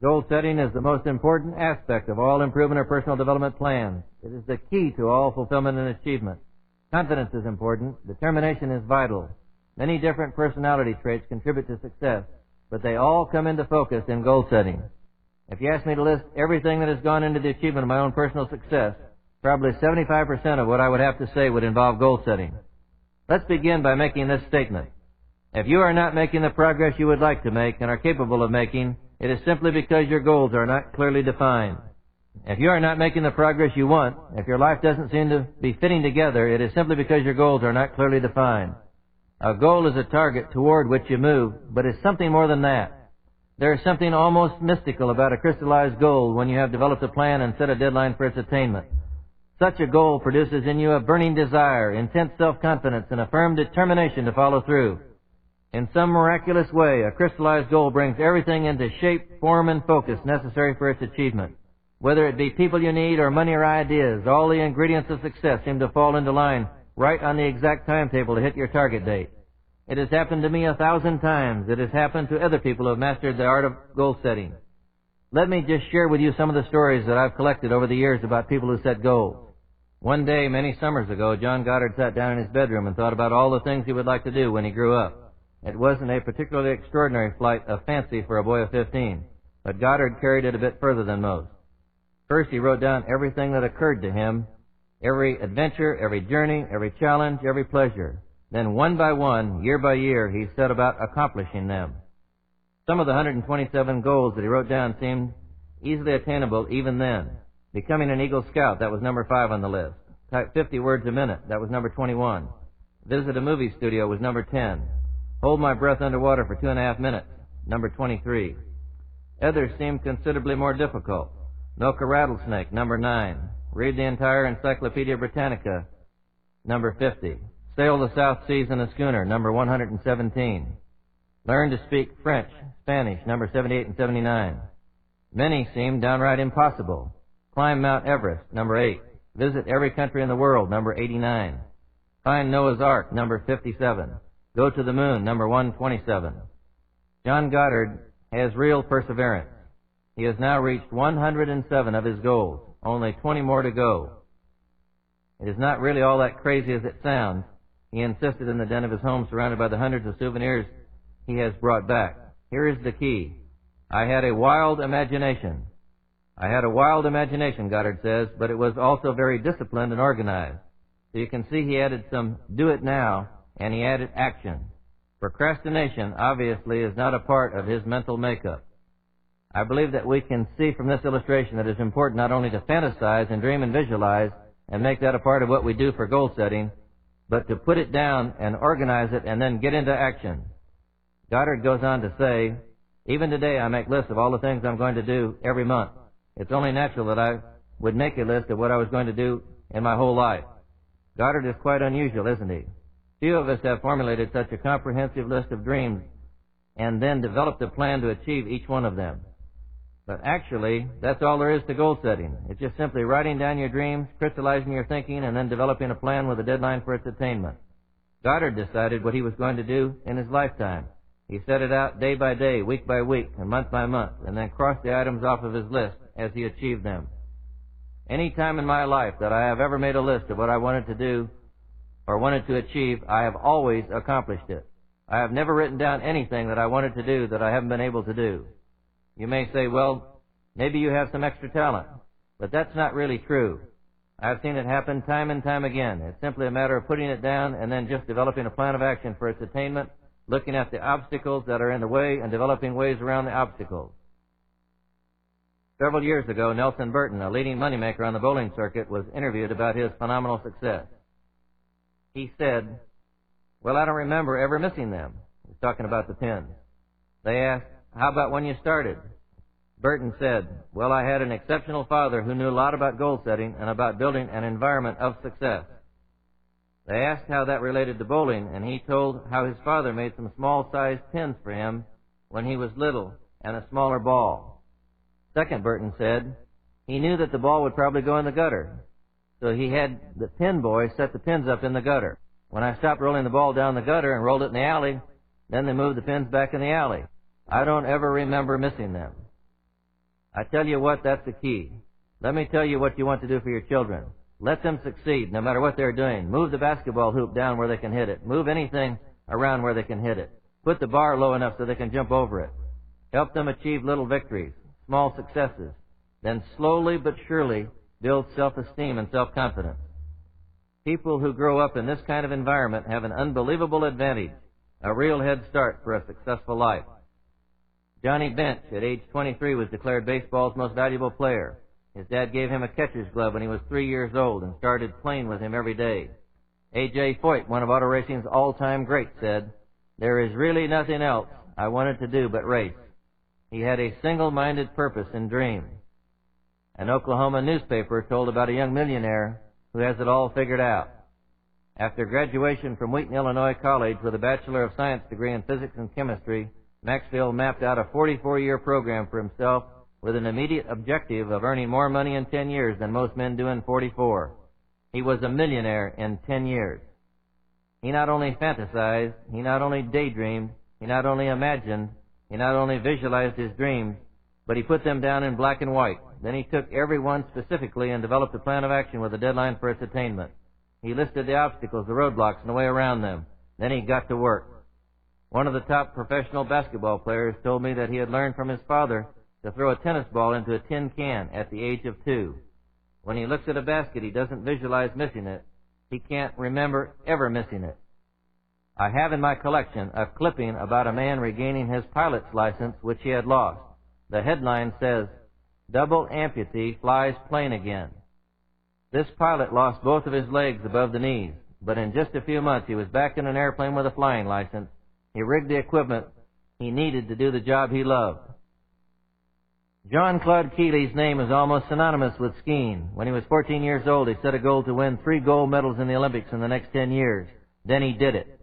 Goal setting is the most important aspect of all improvement or personal development plans. It is the key to all fulfillment and achievement. Confidence is important. Determination is vital. Many different personality traits contribute to success, but they all come into focus in goal setting. If you ask me to list everything that has gone into the achievement of my own personal success, probably 75% of what I would have to say would involve goal setting. Let's begin by making this statement. If you are not making the progress you would like to make and are capable of making, it is simply because your goals are not clearly defined. If you are not making the progress you want, if your life doesn't seem to be fitting together, it is simply because your goals are not clearly defined. A goal is a target toward which you move, but it's something more than that. There is something almost mystical about a crystallized goal when you have developed a plan and set a deadline for its attainment. Such a goal produces in you a burning desire, intense self-confidence, and a firm determination to follow through. In some miraculous way, a crystallized goal brings everything into shape, form, and focus necessary for its achievement. Whether it be people you need or money or ideas, all the ingredients of success seem to fall into line right on the exact timetable to hit your target date. It has happened to me 1,000 times. It has happened to other people who have mastered the art of goal setting. Let me just share with you some of the stories that I've collected over the years about people who set goals. One day, many summers ago, John Goddard sat down in his bedroom and thought about all the things he would like to do when he grew up. It wasn't a particularly extraordinary flight of fancy for a boy of 15, but Goddard carried it a bit further than most. First, he wrote down everything that occurred to him, every adventure, every journey, every challenge, every pleasure. Then, one by one, year by year, he set about accomplishing them. Some of the 127 goals that he wrote down seemed easily attainable even then. Becoming an Eagle Scout, that was number 5 on the list. Type 50 words a minute, that was number 21. Visit a movie studio was number 10. Hold my breath underwater for 2.5 minutes, number 23. Others seemed considerably more difficult. Milk a rattlesnake, number 9. Read the entire Encyclopedia Britannica, number 50. Sail the South Seas in a schooner, number 117. Learn to speak French, Spanish, number 78 and 79. Many seemed downright impossible. Climb Mount Everest, number 8. Visit every country in the world, number 89. Find Noah's Ark, number 57. Go to the moon, number 127. John Goddard has real perseverance. He has now reached 107 of his goals, only 20 more to go. It is not really all that crazy as it sounds. He insisted in the den of his home, surrounded by the hundreds of souvenirs he has brought back. Here is the key. I had a wild imagination. I had a wild imagination, Goddard says, but it was also very disciplined and organized. So you can see he added some do it now, and he added action. Procrastination, obviously, is not a part of his mental makeup. I believe that we can see from this illustration that it is important not only to fantasize and dream and visualize and make that a part of what we do for goal setting, but to put it down and organize it and then get into action. Goddard goes on to say, even today I make lists of all the things I'm going to do every month. It's only natural that I would make a list of what I was going to do in my whole life. Goddard is quite unusual, isn't he? Few of us have formulated such a comprehensive list of dreams and then developed a plan to achieve each one of them. But actually, that's all there is to goal setting. It's just simply writing down your dreams, crystallizing your thinking, and then developing a plan with a deadline for its attainment. Goddard decided what he was going to do in his lifetime. He set it out day by day, week by week, and month by month, and then crossed the items off of his list as he achieved them. Any time in my life that I have ever made a list of what I wanted to do or wanted to achieve, I have always accomplished it. I have never written down anything that I wanted to do that I haven't been able to do. You may say, well, maybe you have some extra talent, but that's not really true. I've seen it happen time and time again. It's simply a matter of putting it down and then just developing a plan of action for its attainment, looking at the obstacles that are in the way and developing ways around the obstacles. Several years ago, Nelson Burton, a leading moneymaker on the bowling circuit, was interviewed about his phenomenal success. He said, well, I don't remember ever missing them. He was talking about the pins. They asked, how about when you started? Burton said, well, I had an exceptional father who knew a lot about goal setting and about building an environment of success. They asked how that related to bowling, and he told how his father made some small-sized pins for him when he was little and a smaller ball. Second, Burton said, he knew that the ball would probably go in the gutter, so he had the pin boy set the pins up in the gutter. When I stopped rolling the ball down the gutter and rolled it in the alley, then they moved the pins back in the alley. I don't ever remember missing them. I tell you what, that's the key. Let me tell you what you want to do for your children. Let them succeed no matter what they're doing. Move the basketball hoop down where they can hit it. Move anything around where they can hit it. Put the bar low enough so they can jump over it. Help them achieve little victories, small successes. Then slowly but surely build self-esteem and self-confidence. People who grow up in this kind of environment have an unbelievable advantage, a real head start for a successful life. Johnny Bench, at age 23, was declared baseball's most valuable player. His dad gave him a catcher's glove when he was 3 years old and started playing with him every day. A.J. Foyt, one of auto racing's all-time greats, said, "There is really nothing else I wanted to do but race." He had a single-minded purpose and dream. An Oklahoma newspaper told about a young millionaire who has it all figured out. After graduation from Wheaton, Illinois College with a Bachelor of Science degree in physics and chemistry, Maxfield mapped out a 44-year program for himself with an immediate objective of earning more money in 10 years than most men do in 44. He was a millionaire in 10 years. He not only fantasized, he not only daydreamed, he not only imagined, he not only visualized his dreams, but he put them down in black and white. Then he took every one specifically and developed a plan of action with a deadline for its attainment. He listed the obstacles, the roadblocks, and the way around them. Then he got to work. One of the top professional basketball players told me that he had learned from his father to throw a tennis ball into a tin can at the age of 2. When he looks at a basket, he doesn't visualize missing it. He can't remember ever missing it. I have in my collection a clipping about a man regaining his pilot's license, which he had lost. The headline says, "Double amputee flies plane again." This pilot lost both of his legs above the knees, but in just a few months he was back in an airplane with a flying license. He rigged the equipment he needed to do the job he loved. John Claude Keeley's name is almost synonymous with skiing. When he was 14 years old, he set a goal to win 3 gold medals in the Olympics in the next 10 years. Then he did it.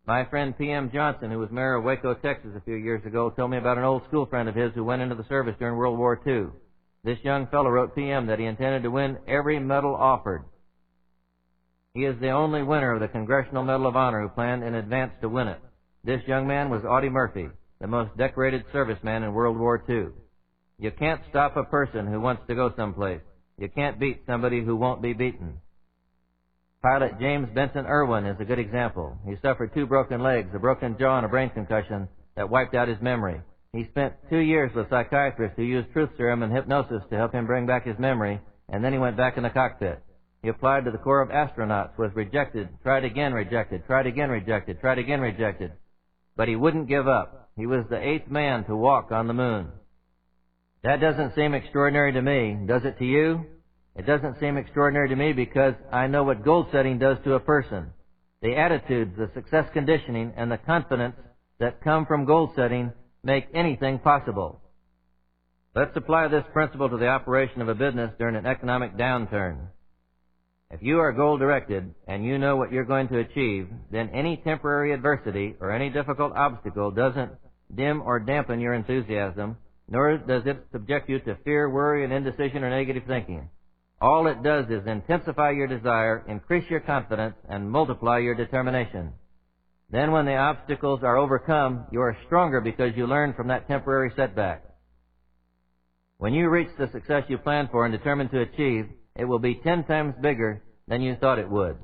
My friend P.M. Johnson, who was mayor of Waco, Texas a few years ago, told me about an old school friend of his who went into the service during World War II. This young fellow wrote P.M. that he intended to win every medal offered. He is the only winner of the Congressional Medal of Honor who planned in advance to win it. This young man was Audie Murphy, the most decorated serviceman in World War II. You can't stop a person who wants to go someplace. You can't beat somebody who won't be beaten. Pilot James Benson Irwin is a good example. He suffered 2 broken legs, a broken jaw, and a brain concussion that wiped out his memory. He spent 2 years with psychiatrists who used truth serum and hypnosis to help him bring back his memory, and then he went back in the cockpit. He applied to the Corps of Astronauts, was rejected, tried again, rejected, tried again, rejected, tried again, rejected. But he wouldn't give up. He was the 8th man to walk on the moon. That doesn't seem extraordinary to me. Does it to you? It doesn't seem extraordinary to me because I know what goal setting does to a person. The attitudes, the success conditioning, and the confidence that come from goal setting make anything possible. Let's apply this principle to the operation of a business during an economic downturn. If you are goal-directed and you know what you're going to achieve, then any temporary adversity or any difficult obstacle doesn't dim or dampen your enthusiasm, nor does it subject you to fear, worry, and indecision or negative thinking. All it does is intensify your desire, increase your confidence, and multiply your determination. Then when the obstacles are overcome, you are stronger because you learn from that temporary setback. When you reach the success you planned for and determined to achieve, it will be 10 times bigger than you thought it would.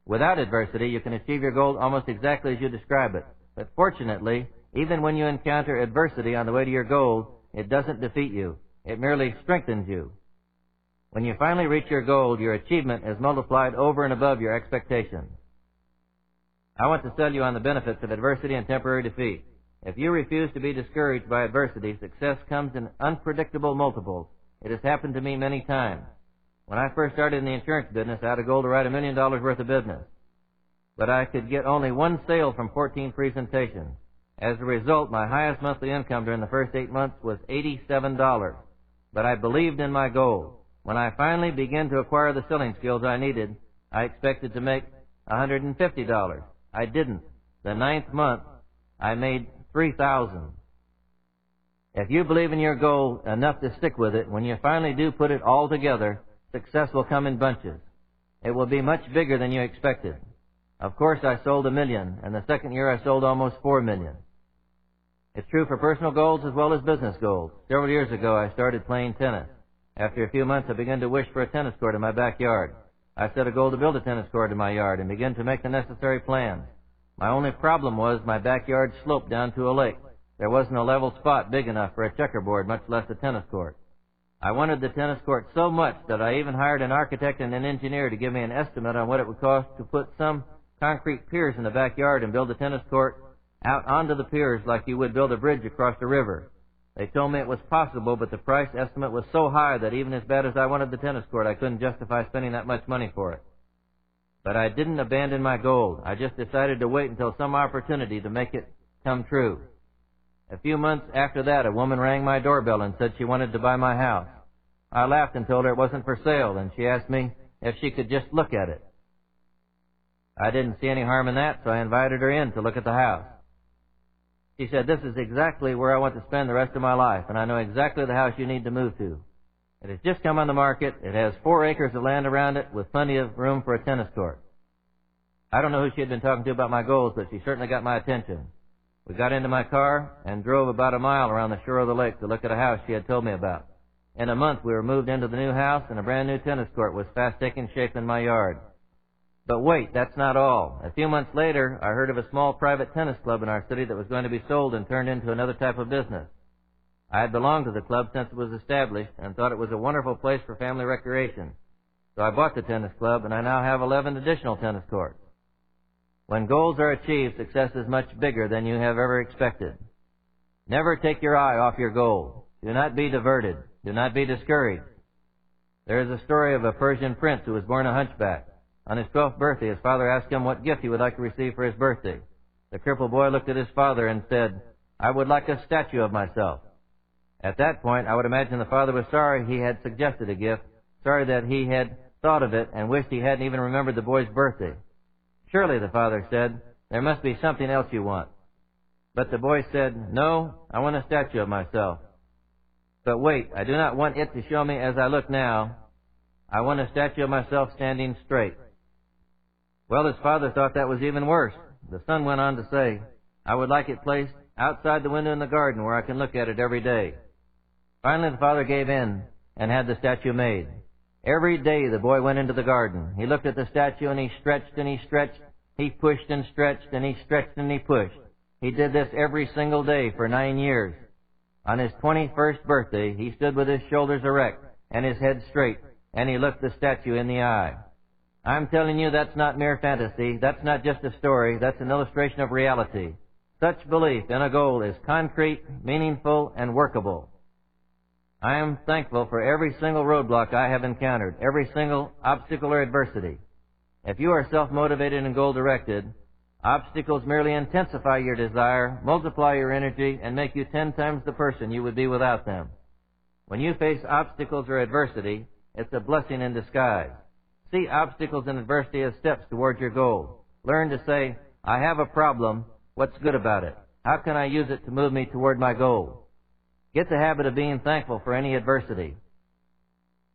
Without adversity, you can achieve your goal almost exactly as you describe it. But fortunately, even when you encounter adversity on the way to your goal, it doesn't defeat you. It merely strengthens you. When you finally reach your goal, your achievement is multiplied over and above your expectations. I want to sell you on the benefits of adversity and temporary defeat. If you refuse to be discouraged by adversity, success comes in unpredictable multiples. It has happened to me many times. When I first started in the insurance business, I had a goal to write $1 million worth of business. But I could get only 1 sale from 14 presentations. As a result, my highest monthly income during the first 8 months was $87. But I believed in my goal. When I finally began to acquire the selling skills I needed, I expected to make $150. I didn't. The 9th month, I made $3,000. If you believe in your goal enough to stick with it, when you finally do put it all together, success will come in bunches. It will be much bigger than you expected. Of course, I sold $1 million, and the second year I sold almost $4 million. It's true for personal goals as well as business goals. Several years ago, I started playing tennis. After a few months, I began to wish for a tennis court in my backyard. I set a goal to build a tennis court in my yard and began to make the necessary plans. My only problem was my backyard sloped down to a lake. There wasn't a level spot big enough for a checkerboard, much less a tennis court. I wanted the tennis court so much that I even hired an architect and an engineer to give me an estimate on what it would cost to put some concrete piers in the backyard and build a tennis court out onto the piers like you would build a bridge across the river. They told me it was possible, but the price estimate was so high that even as bad as I wanted the tennis court, I couldn't justify spending that much money for it. But I didn't abandon my goal. I just decided to wait until some opportunity to make it come true. A few months after that, a woman rang my doorbell and said she wanted to buy my house. I laughed and told her it wasn't for sale, and she asked me if she could just look at it. I didn't see any harm in that, so I invited her in to look at the house. She said, "This is exactly where I want to spend the rest of my life, and I know exactly the house you need to move to. It has just come on the market. It has 4 acres of land around it with plenty of room for a tennis court." I don't know who she had been talking to about my goals, but she certainly got my attention. We got into my car and drove about a mile around the shore of the lake to look at a house she had told me about. In a month, we were moved into the new house, and a brand new tennis court was fast taking shape in my yard. But wait, that's not all. A few months later, I heard of a small private tennis club in our city that was going to be sold and turned into another type of business. I had belonged to the club since it was established and thought it was a wonderful place for family recreation. So I bought the tennis club, and I now have 11 additional tennis courts. When goals are achieved, success is much bigger than you have ever expected. Never take your eye off your goal. Do not be diverted. Do not be discouraged. There is a story of a Persian prince who was born a hunchback. On his 12th birthday, his father asked him what gift he would like to receive for his birthday. The crippled boy looked at his father and said, "I would like a statue of myself." At that point, I would imagine the father was sorry he had suggested a gift, sorry that he had thought of it, and wished he hadn't even remembered the boy's birthday. "Surely," the father said, "there must be something else you want." But the boy said, "No, I want a statue of myself. But wait, I do not want it to show me as I look now. I want a statue of myself standing straight." Well, his father thought that was even worse. The son went on to say, "I would like it placed outside the window in the garden where I can look at it every day." Finally, the father gave in and had the statue made. Every day the boy went into the garden. He looked at the statue and he stretched and he stretched. He pushed and stretched and he stretched and he pushed. He did this every single day for 9 years. On his 21st birthday, he stood with his shoulders erect and his head straight, and he looked the statue in the eye. I'm telling you, that's not mere fantasy. That's not just a story. That's an illustration of reality. Such belief in a goal is concrete, meaningful, and workable. I am thankful for every single roadblock I have encountered, every single obstacle or adversity. If you are self-motivated and goal-directed, obstacles merely intensify your desire, multiply your energy, and make you 10 times the person you would be without them. When you face obstacles or adversity, it's a blessing in disguise. See obstacles and adversity as steps towards your goal. Learn to say, "I have a problem. What's good about it? How can I use it to move me toward my goal?" Get the habit of being thankful for any adversity.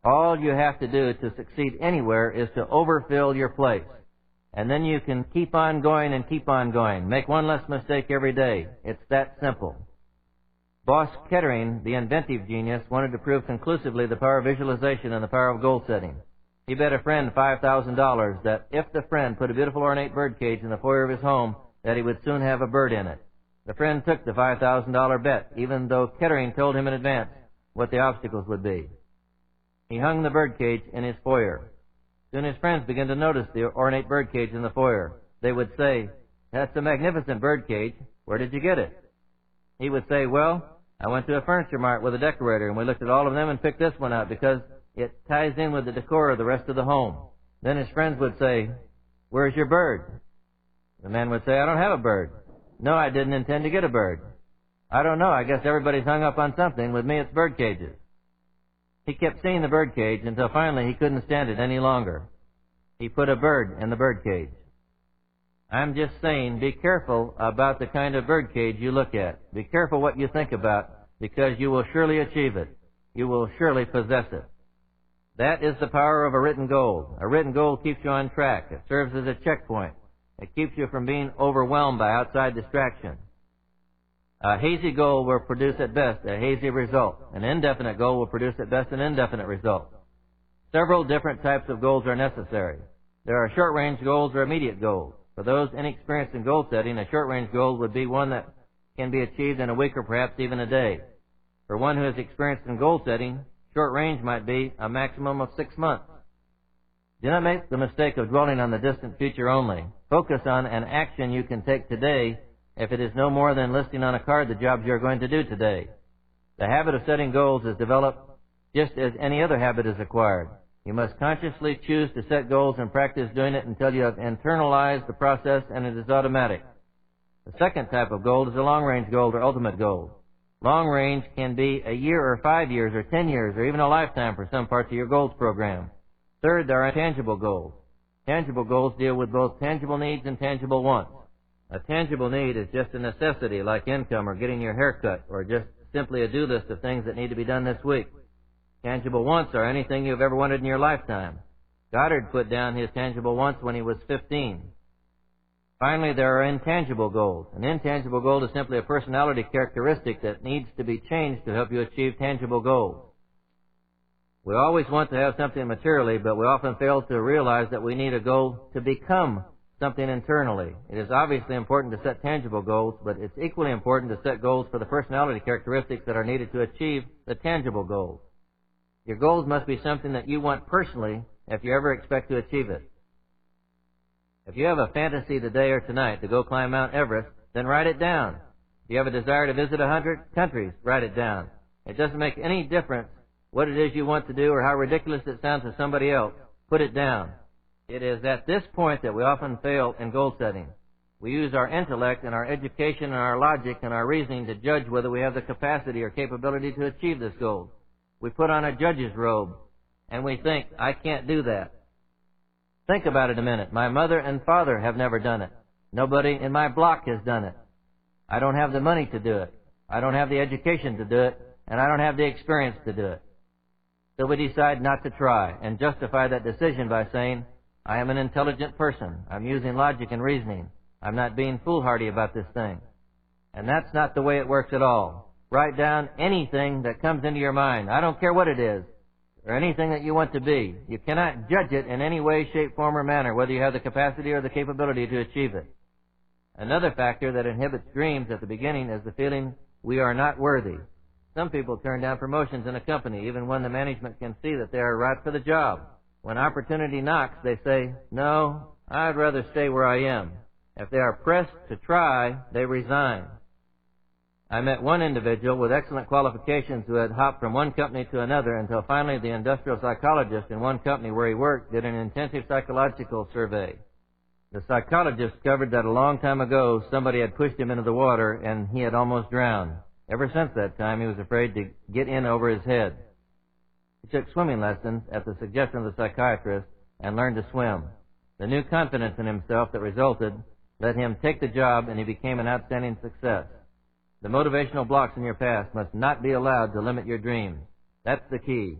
All you have to do to succeed anywhere is to overfill your place. And then you can keep on going and keep on going. Make one less mistake every day. It's that simple. Boss Kettering, the inventive genius, wanted to prove conclusively the power of visualization and the power of goal setting. He bet a friend $5,000 that if the friend put a beautiful ornate bird cage in the foyer of his home, that he would soon have a bird in it. The friend took the $5,000 bet, even though Kettering told him in advance what the obstacles would be. He hung the bird cage in his foyer. Soon his friends began to notice the ornate bird cage in the foyer. They would say, "That's a magnificent bird cage. Where did you get it?" He would say, "Well, I went to a furniture mart with a decorator, and we looked at all of them and picked this one out because it ties in with the decor of the rest of the home." Then his friends would say, "Where's your bird?" The man would say, "I don't have a bird." "No, I didn't intend to get a bird." "I don't know. I guess everybody's hung up on something. With me, it's bird cages." He kept seeing the bird cage until finally he couldn't stand it any longer. He put a bird in the bird cage. I'm just saying, be careful about the kind of bird cage you look at. Be careful what you think about, because you will surely achieve it. You will surely possess it. That is the power of a written goal. A written goal keeps you on track. It serves as a checkpoint. It keeps you from being overwhelmed by outside distraction. A hazy goal will produce at best a hazy result. An indefinite goal will produce at best an indefinite result. Several different types of goals are necessary. There are short-range goals or immediate goals. For those inexperienced in goal setting, a short-range goal would be one that can be achieved in a week or perhaps even a day. For one who is experienced in goal setting, short range might be a maximum of 6 months. Do not make the mistake of dwelling on the distant future only. Focus on an action you can take today, if it is no more than listing on a card the jobs you are going to do today. The habit of setting goals is developed just as any other habit is acquired. You must consciously choose to set goals and practice doing it until you have internalized the process and it is automatic. The second type of goal is a long-range goal or ultimate goal. Long range can be a year or 5 years or 10 years or even a lifetime for some parts of your goals program. Third, there are tangible goals. Tangible goals deal with both tangible needs and tangible wants. A tangible need is just a necessity like income or getting your hair cut or just simply a do list of things that need to be done this week. Tangible wants are anything you've ever wanted in your lifetime. Goddard put down his tangible wants when he was 15. Finally, there are intangible goals. An intangible goal is simply a personality characteristic that needs to be changed to help you achieve tangible goals. We always want to have something materially, but we often fail to realize that we need a goal to become something internally. It is obviously important to set tangible goals, but it's equally important to set goals for the personality characteristics that are needed to achieve the tangible goals. Your goals must be something that you want personally if you ever expect to achieve it. If you have a fantasy today or tonight to go climb Mount Everest, then write it down. If you have a desire to visit 100 countries, write it down. It doesn't make any difference what it is you want to do or how ridiculous it sounds to somebody else. Put it down. It is at this point that we often fail in goal setting. We use our intellect and our education and our logic and our reasoning to judge whether we have the capacity or capability to achieve this goal. We put on a judge's robe and we think, I can't do that. Think about it a minute. My mother and father have never done it. Nobody in my block has done it. I don't have the money to do it. I don't have the education to do it. And I don't have the experience to do it. So we decide not to try and justify that decision by saying, I am an intelligent person. I'm using logic and reasoning. I'm not being foolhardy about this thing. And that's not the way it works at all. Write down anything that comes into your mind. I don't care what it is. Or anything that you want to be. You cannot judge it in any way, shape, form, or manner, whether you have the capacity or the capability to achieve it. Another factor that inhibits dreams at the beginning is the feeling we are not worthy. Some people turn down promotions in a company, even when the management can see that they are right for the job. When opportunity knocks, they say, no, I'd rather stay where I am. If they are pressed to try, they resign. I met one individual with excellent qualifications who had hopped from one company to another until finally the industrial psychologist in one company where he worked did an intensive psychological survey. The psychologist discovered that a long time ago somebody had pushed him into the water and he had almost drowned. Ever since that time he was afraid to get in over his head. He took swimming lessons at the suggestion of the psychiatrist and learned to swim. The new confidence in himself that resulted let him take the job and he became an outstanding success. The motivational blocks in your past must not be allowed to limit your dreams. That's the key.